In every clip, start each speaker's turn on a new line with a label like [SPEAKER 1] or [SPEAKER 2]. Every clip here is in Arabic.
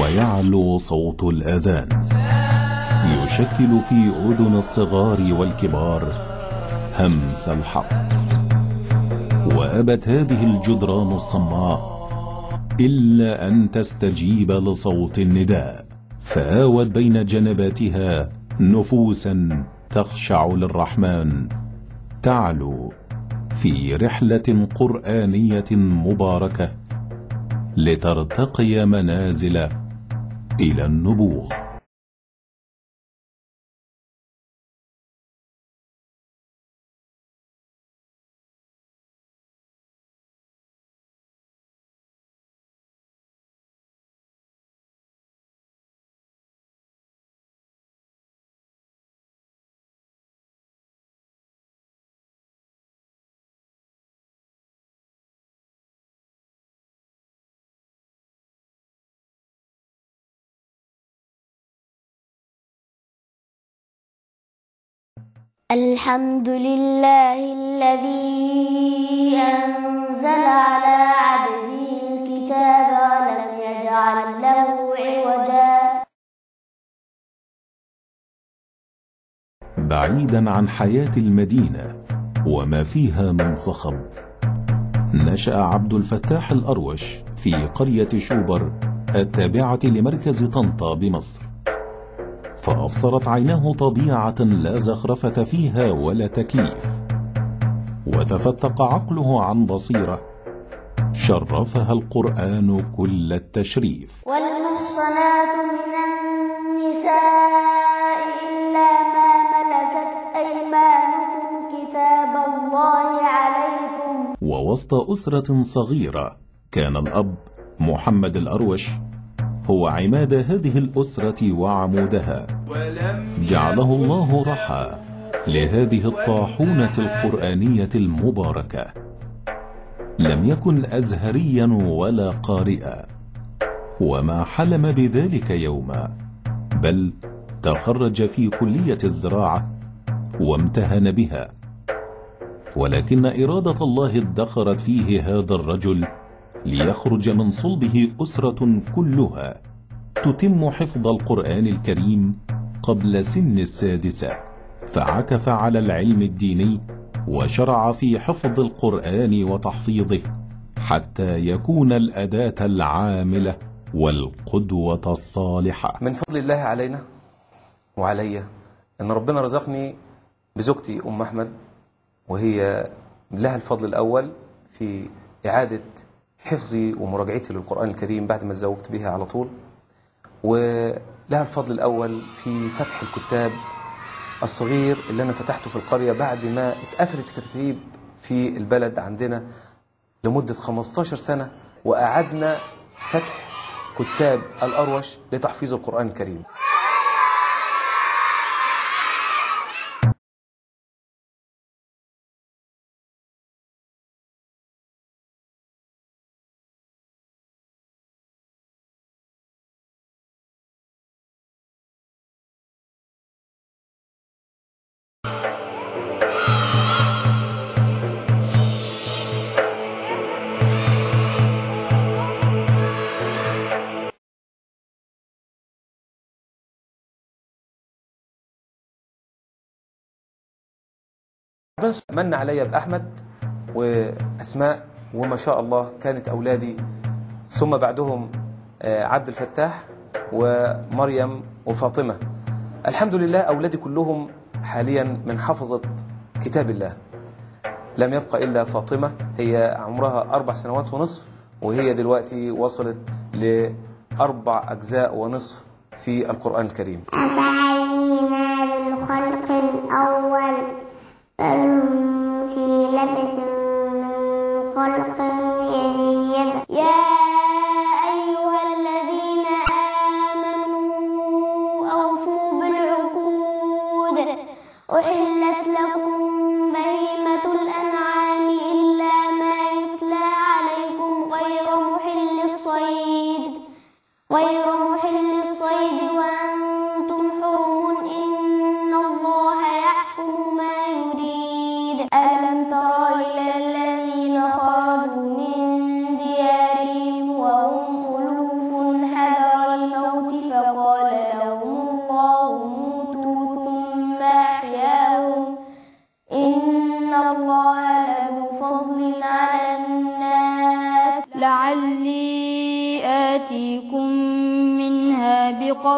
[SPEAKER 1] ويعلو صوت الأذان يشكل في أذن الصغار والكبار همس الحق. وأبت هذه الجدران الصماء إلا أن تستجيب لصوت النداء، فآوت بين جنباتها نفوسا تخشع للرحمن، تعلو في رحلة قرآنية مباركة لترتقي منازل إلى النبوغ.
[SPEAKER 2] الحمد لله الذي أنزل على عبده الكتاب ولم يجعل له عوجا.
[SPEAKER 1] بعيدا عن حياة المدينة وما فيها من صخب، نشأ عبد الفتاح الأروش في قرية شوبر التابعة لمركز طنطا بمصر، فأبصرت عيناه طبيعة لا زخرفة فيها ولا تكييف، وتفتق عقله عن بصيرة شرفها القرآن كل التشريف.
[SPEAKER 2] والمحصنات من النساء إلا ما ملكت أيمانكم كتاب الله عليكم.
[SPEAKER 1] ووسط أسرة صغيرة كان الأب محمد الأروش هو عماد هذه الأسرة وعمودها، جعله الله رحى لهذه الطاحونة القرآنية المباركة. لم يكن أزهريا ولا قارئا، وما حلم بذلك يوما، بل تخرج في كلية الزراعة وامتهن بها، ولكن إرادة الله ادخرت فيه هذا الرجل ليخرج من صلبه أسرة كلها تتم حفظ القرآن الكريم قبل سن السادسة، فعكف على العلم الديني وشرع في حفظ القرآن وتحفيظه حتى يكون الأداة العاملة والقدوة الصالحة.
[SPEAKER 3] من فضل الله علينا وعلي أن ربنا رزقني بزوجتي أم أحمد، وهي لها الفضل الأول في إعادة حفظي ومراجعتي للقرآن الكريم بعد ما تزوجت بها على طول، ولها الفضل الأول في فتح الكتاب الصغير اللي أنا فتحته في القرية بعد ما اتقفلت كتاتيب في البلد عندنا لمدة 15 سنة، وأعدنا فتح كتاب الأروش لتحفيظ القرآن الكريم. من علي بأحمد وأسماء، وما شاء الله كانت أولادي، ثم بعدهم عبد الفتاح ومريم وفاطمة. الحمد لله أولادي كلهم حاليا من حفظة كتاب الله، لم يبقى إلا فاطمة، هي عمرها 4 سنوات ونصف، وهي دلوقتي وصلت ل4 أجزاء ونصف في القرآن الكريم.
[SPEAKER 2] أفعينا بالخلق الأول فهم في لبس من خلق جديد. يا أيها الذين آمنوا أوفوا بالعقود، أحلت لكم بهيمة الأنعام إلا ما يتلى عليكم غير محل الصيد وأنتم حرم، إن الله يحكم ما يريد. ألم تر إلى الذين خرجوا من ديارهم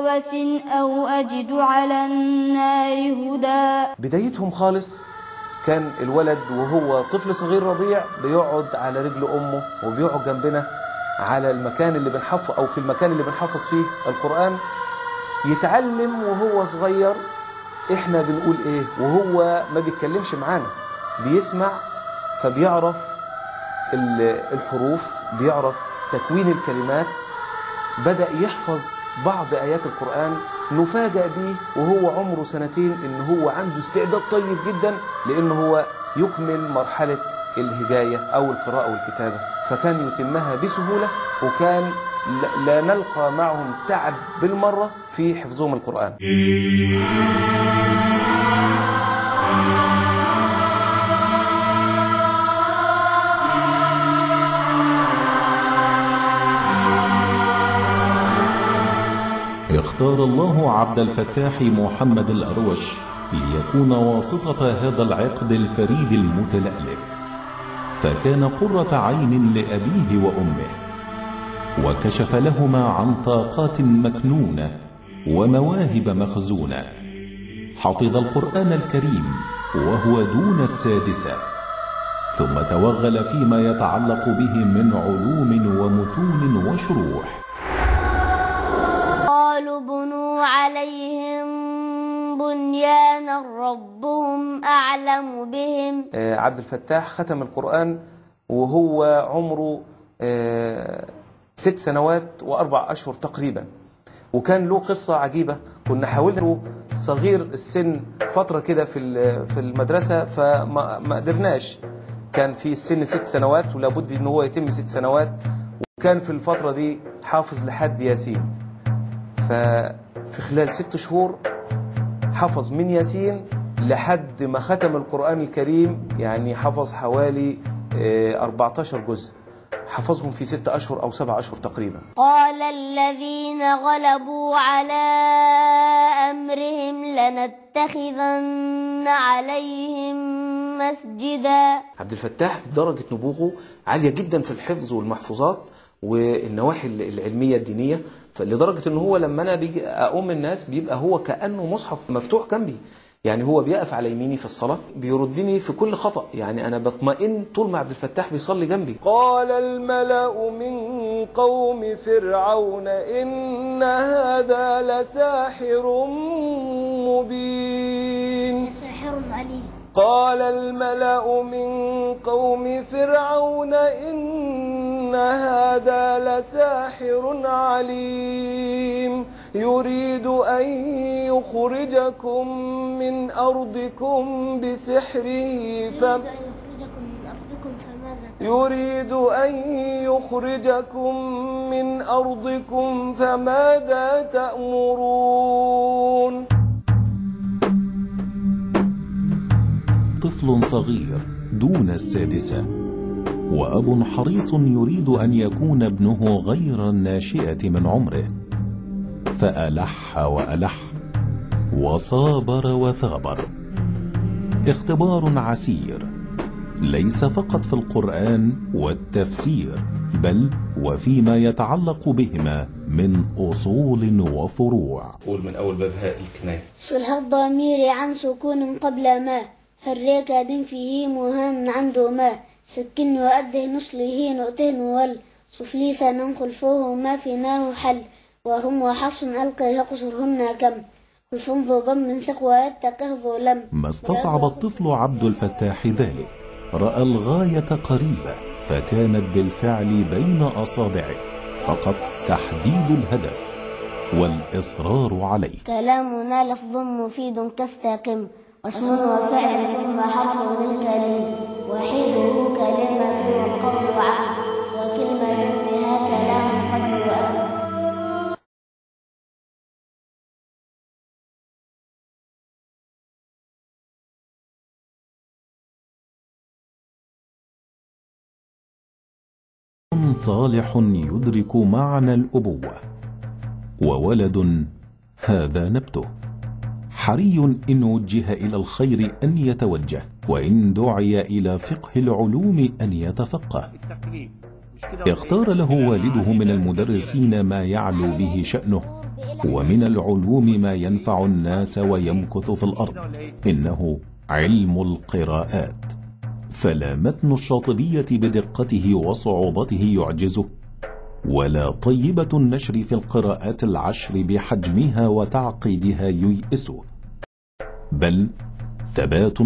[SPEAKER 2] قبس أو أجد على النار هدى.
[SPEAKER 3] بدايتهم خالص كان الولد وهو طفل صغير رضيع بيقعد على رجل أمه وبيقعد جنبنا على المكان اللي بنحفظ أو في المكان اللي بنحفظ فيه القرآن، يتعلم وهو صغير إحنا بنقول إيه، وهو ما بيتكلمش معانا، بيسمع فبيعرف الحروف، بيعرف تكوين الكلمات، بدأ يحفظ بعض آيات القرآن. نفاجأ به وهو عمره 2 سنين إن هو عنده استعداد طيب جدا لأنه هو يكمل مرحلة الهجاية أو القراءة والكتابة، فكان يتمها بسهولة، وكان لا نلقى معهم تعب بالمرة في حفظهم القرآن.
[SPEAKER 1] اختار الله عبد الفتاح محمد الأروش ليكون واسطة هذا العقد الفريد المتلألئ، فكان قرة عين لأبيه وأمه، وكشف لهما عن طاقات مكنونة ومواهب مخزونة. حفظ القرآن الكريم وهو دون 6، ثم توغل فيما يتعلق به من علوم ومتون وشروح.
[SPEAKER 2] قالوا بنوا عليهم بنيانا ربهم أعلم بهم.
[SPEAKER 3] عبد الفتاح ختم القرآن وهو عمره 6 سنوات و4 أشهر تقريبا، وكان له قصة عجيبة. كنا حاولنا صغير السن فترة كده في المدرسة فما قدرناش، كان في السن 6 سنوات ولابد ان هو يتم 6 سنوات، وكان في الفترة دي حافظ لحد ياسين، ففي خلال 6 شهور حفظ من ياسين لحد ما ختم القرآن الكريم، يعني حفظ حوالي 14 جزء، حفظهم في 6 أشهر أو 7 أشهر تقريبا.
[SPEAKER 2] قال الذين غلبوا على أمرهم لنتخذن عليهم مسجدا.
[SPEAKER 3] عبد الفتاح درجة نبوغه عالية جدا في الحفظ والمحفوظات والنواحي العلمية الدينية، لدرجة ان هو لما انا بيجي اقوم الناس بيبقى هو كأنه مصحف مفتوح جنبي، يعني هو بيقف على يميني في الصلاة بيردني في كل خطأ، يعني انا بطمئن طول ما عبد الفتاح بيصلي جنبي. قال الملأ من قوم فرعون إن هذا لساحر مبين.
[SPEAKER 2] ساحر عليم.
[SPEAKER 3] قال الملأ من قوم فرعون إن هذا لساحر عليم يريد أن يخرجكم من أرضكم بسحره يريد أن يخرجكم من أرضكم فماذا تأمرون.
[SPEAKER 1] طفل صغير دون 6، وأب حريص يريد أن يكون ابنه غير الناشئة من عمره، فألح وألح وصابر وثابر. اختبار عسير ليس فقط في القرآن والتفسير، بل وفيما يتعلق بهما من أصول وفروع.
[SPEAKER 3] قول من أول باب هاء الكناية.
[SPEAKER 2] صلح الضمير عن سكون قبل ما، حريك دين فيه مهان عنده ما، سكن وأده نصله نؤته ول، صفلي ثنا خلفه ما فيناه حل، وهم وحفص ألقى يقصرهن كم، خلف ذو ضم ثقوى يتقه ذو لم.
[SPEAKER 1] ما استصعب الطفل عبد الفتاح ذلك، رأى الغاية قريبة، فكانت بالفعل بين أصابعه، فقط تحديد الهدف والإصرار عليه.
[SPEAKER 2] كلامنا لفظ مفيد كاستقم، واسم وفعل ثم حرف للكلم، وحيده كلمة والقول عام، وكلمة منها كلام قد وأم.
[SPEAKER 1] صالح يدرك معنى الأبوة، وولد هذا نبته، حري إن وجه إلى الخير أن يتوجه، وإن دعي إلى فقه العلوم أن يتفقه. اختار له والده من المدرسين ما يعلو به شأنه، ومن العلوم ما ينفع الناس ويمكث في الأرض، إنه علم القراءات. فلا متن الشاطبية بدقته وصعوبته يعجزه، ولا طيبة النشر في القراءات العشر بحجمها وتعقيدها ييئسه، بل ثبات